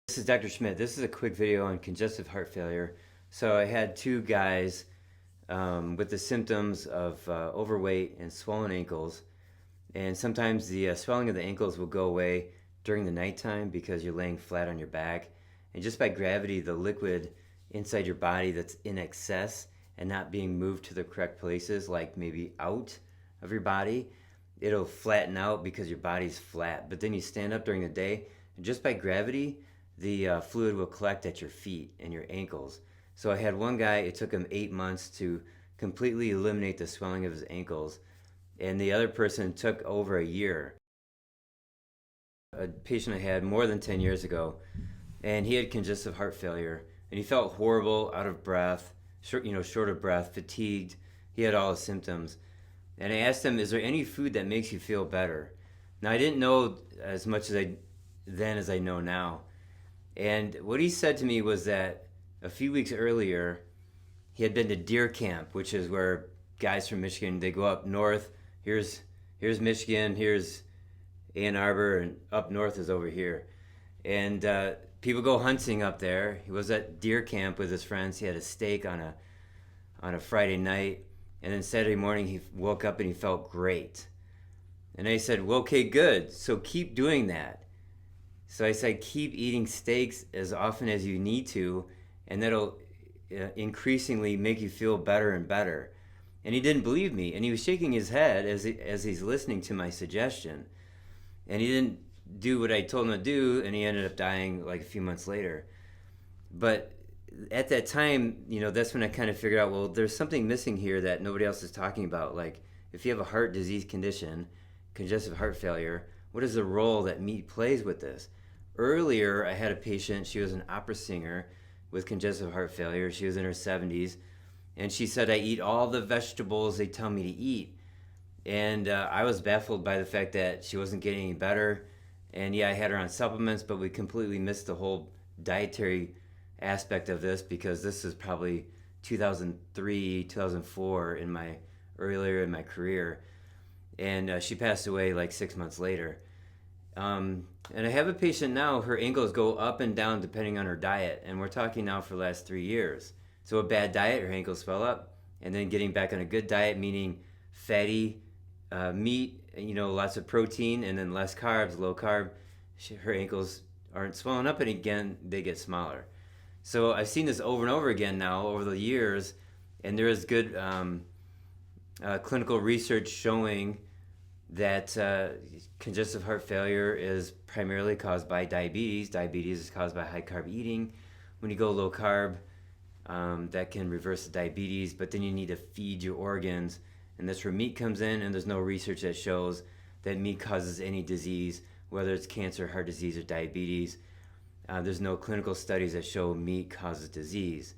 This is Dr. Schmidt. This is a quick video on congestive heart failure. So I had two guys with the symptoms of overweight and swollen ankles. And sometimes the swelling of the ankles will go away during the nighttime because you're laying flat on your back. And just by gravity, the liquid inside your body that's in excess and not being moved to the correct places, like maybe out of your body, it'll flatten out because your body's flat. But then you stand up during the day, and just by gravity, the fluid will collect at your feet and your ankles. So I had one guy, it took him 8 months to completely eliminate the swelling of his ankles, and the other person took over a year. A patient I had more than 10 years ago, and he had congestive heart failure, and he felt horrible, out of breath, short of breath, fatigued. He had all the symptoms. And I asked him, is there any food that makes you feel better? Now, I didn't know as much as I know now. And what he said to me was that a few weeks earlier, he had been to deer camp, which is where guys from Michigan, they go up north. Here's Michigan, here's Ann Arbor, and up north is over here. And people go hunting up there. He was at deer camp with his friends. He had a steak on a Friday night. And then Saturday morning, he woke up and he felt great. And I said, well, okay, good. So keep doing that. So I said, keep eating steaks as often as you need to, and that'll increasingly make you feel better and better. And he didn't believe me, and he was shaking his head as he's listening to my suggestion. And he didn't do what I told him to do, and he ended up dying like a few months later. But at that time, that's when I kind of figured out, well, there's something missing here that nobody else is talking about. Like, if you have a heart disease condition, congestive heart failure, what is the role that meat plays with this? Earlier, I had a patient, she was an opera singer with congestive heart failure. She was in her 70s, and she said, I eat all the vegetables they tell me to eat. And I was baffled by the fact that she wasn't getting any better. And yeah, I had her on supplements, but we completely missed the whole dietary aspect of this, because this is probably 2003, 2004 earlier in my career. And she passed away like 6 months later. And I have a patient now, her ankles go up and down depending on her diet. And we're talking now for the last 3 years. So a bad diet, her ankles swell up. And then getting back on a good diet, meaning fatty meat, lots of protein, and then less carbs, low carb, her ankles aren't swelling up, and again, they get smaller. So I've seen this over and over again now over the years, and there is good clinical research showing that congestive heart failure is primarily caused by diabetes. Diabetes is caused by high carb eating. When you go low carb, that can reverse the diabetes, but then you need to feed your organs, and that's where meat comes in. And there's no research that shows that meat causes any disease, whether it's cancer, heart disease, or diabetes. There's no clinical studies that show meat causes disease.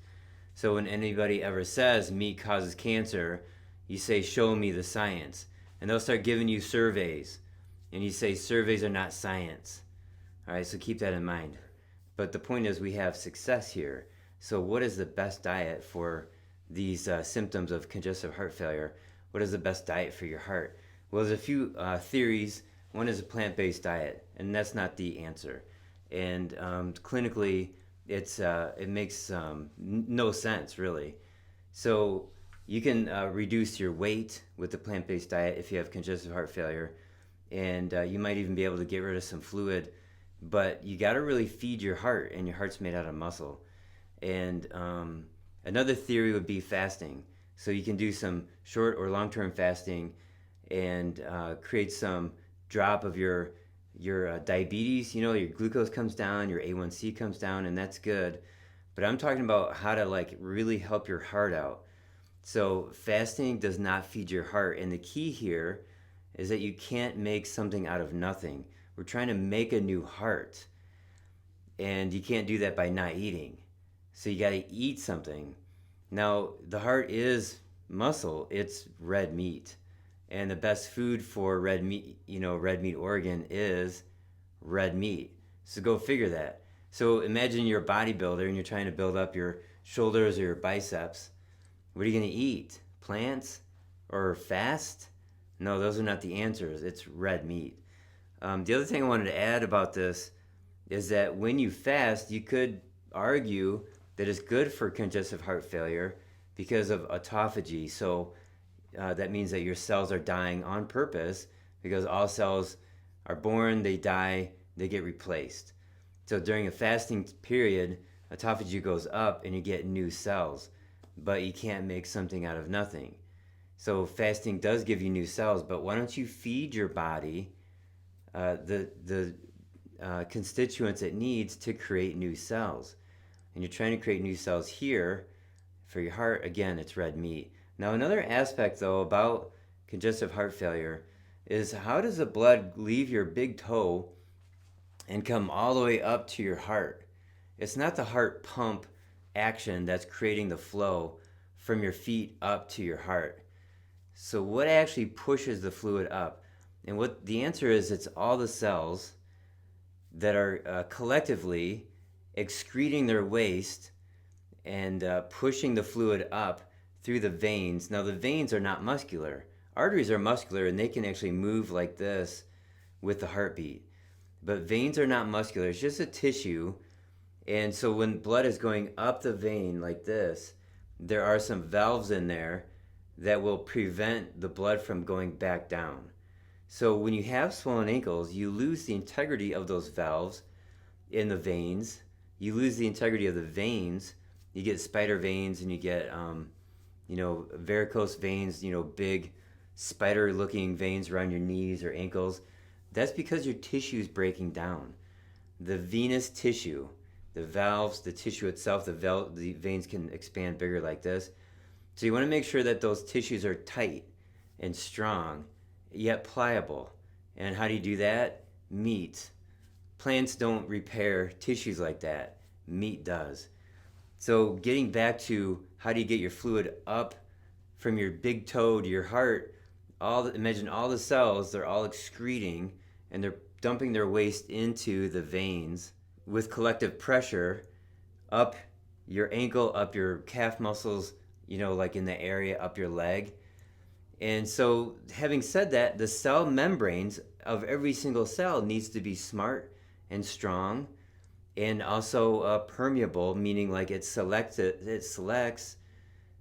So when anybody ever says meat causes cancer, you say, show me the science. And they'll start giving you surveys. And you say, surveys are not science. All right, so keep that in mind. But the point is, we have success here. So what is the best diet for these symptoms of congestive heart failure? What is the best diet for your heart? Well, there's a few theories. One is a plant-based diet, and that's not the answer. And clinically, it makes no sense, really. So you can reduce your weight with the plant-based diet if you have congestive heart failure, and you might even be able to get rid of some fluid, but you got to really feed your heart, and your heart's made out of muscle. And another theory would be fasting. So you can do some short or long-term fasting and create some drop of your diabetes. Your glucose comes down, your A1C comes down, and that's good. But I'm talking about how to really help your heart out. So fasting does not feed your heart, and the key here is that you can't make something out of nothing. We're trying to make a new heart, and you can't do that by not eating. So you got to eat something. Now, the heart is muscle. It's red meat, and the best food for red meat organ is red meat. So go figure that. So imagine you're a bodybuilder and you're trying to build up your shoulders or your biceps. What are you going to eat? Plants or fast? No, those are not the answers. It's red meat. The other thing I wanted to add about this is that when you fast, you could argue that it's good for congestive heart failure because of autophagy. So that means that your cells are dying on purpose, because all cells are born, they die, they get replaced. So during a fasting period, autophagy goes up and you get new cells, but you can't make something out of nothing. So fasting does give you new cells, but why don't you feed your body the constituents it needs to create new cells? And you're trying to create new cells here for your heart. Again, it's red meat. Now, another aspect, though, about congestive heart failure is, how does the blood leave your big toe and come all the way up to your heart? It's not the heart pump action that's creating the flow from your feet up to your heart. So what actually pushes the fluid up? And what the answer is, it's all the cells that are collectively excreting their waste and pushing the fluid up through the veins. Now, the veins are not muscular. Arteries are muscular, and they can actually move like this with the heartbeat. But veins are not muscular. It's just a tissue. And so when blood is going up the vein like this, there are some valves in there that will prevent the blood from going back down. So when you have swollen ankles, you lose the integrity of those valves in the veins. You lose the integrity of the veins. You get spider veins, and you get varicose veins, big spider-looking veins around your knees or ankles. That's because your tissue is breaking down. The venous tissue, the valves, the tissue itself, the veins can expand bigger like this. So you want to make sure that those tissues are tight and strong, yet pliable. And how do you do that? Meat. Plants don't repair tissues like that. Meat does. So getting back to how do you get your fluid up from your big toe to your heart, imagine all the cells, they're all excreting, and they're dumping their waste into the veins with collective pressure up your ankle, up your calf muscles, like in the area up your leg. And so, having said that, the cell membranes of every single cell needs to be smart and strong, and also permeable, meaning like it selects the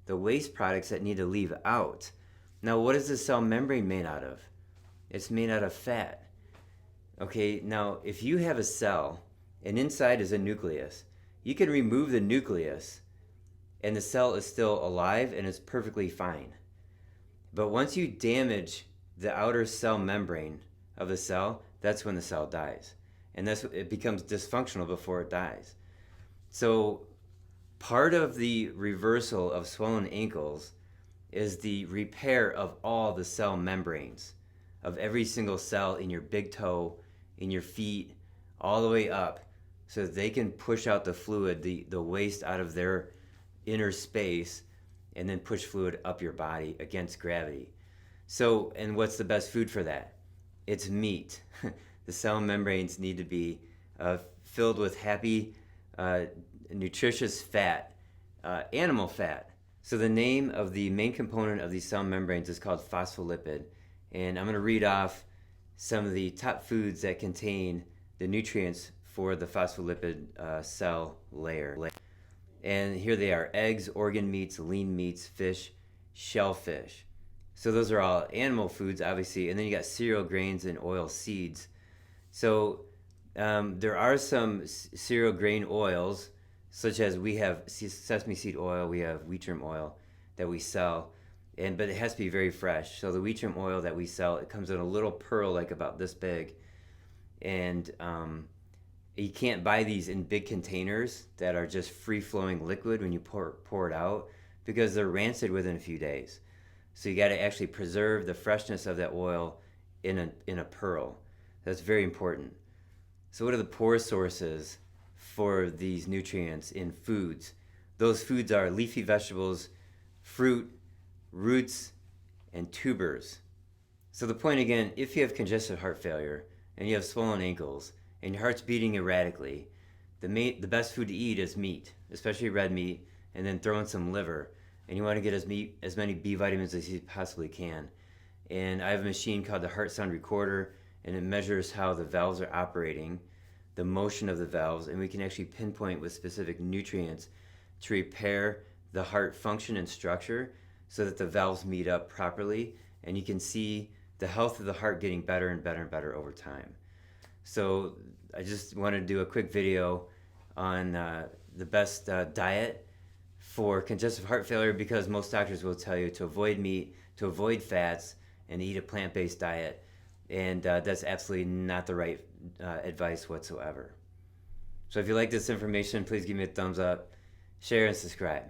waste products that need to leave out. Now, what is the cell membrane made out of? It's made out of fat. Okay, now if you have a cell and inside is a nucleus, you can remove the nucleus and the cell is still alive and it's perfectly fine. But once you damage the outer cell membrane of the cell, that's when the cell dies. And it becomes dysfunctional before it dies. So part of the reversal of swollen ankles is the repair of all the cell membranes of every single cell in your big toe, in your feet, all the way up, so that they can push out the fluid, the waste out of their inner space, and then push fluid up your body against gravity. So, and what's the best food for that? It's meat. The cell membranes need to be filled with happy, nutritious fat, animal fat. So the name of the main component of these cell membranes is called phospholipid. And I'm going to read off some of the top foods that contain the nutrients for the phospholipid cell layer. And here they are: eggs, organ meats, lean meats, fish, shellfish. So those are all animal foods, obviously. And then you got cereal grains and oil seeds. So there are some cereal grain oils, such as we have sesame seed oil, we have wheat germ oil that we sell, but it has to be very fresh. So the wheat germ oil that we sell, it comes in a little pearl like about this big, and you can't buy these in big containers that are just free-flowing liquid when you pour it out, because they're rancid within a few days. So you got to actually preserve the freshness of that oil in a pearl. That's very important. So what are the pore sources for these nutrients in foods? Those foods are leafy vegetables, fruit, roots, and tubers. So the point again, if you have congestive heart failure and you have swollen ankles and your heart's beating erratically, the best food to eat is meat, especially red meat, and then throw in some liver. And you want to get as many B vitamins as you possibly can. And I have a machine called the Heart Sound Recorder, and it measures how the valves are operating the motion of the valves, and we can actually pinpoint with specific nutrients to repair the heart function and structure so that the valves meet up properly, and you can see the health of the heart getting better and better and better over time. So I just wanted to do a quick video on the best diet for congestive heart failure, because most doctors will tell you to avoid meat, to avoid fats, and eat a plant-based diet. And that's absolutely not the right advice whatsoever. So if you like this information, please give me a thumbs up, share, and subscribe.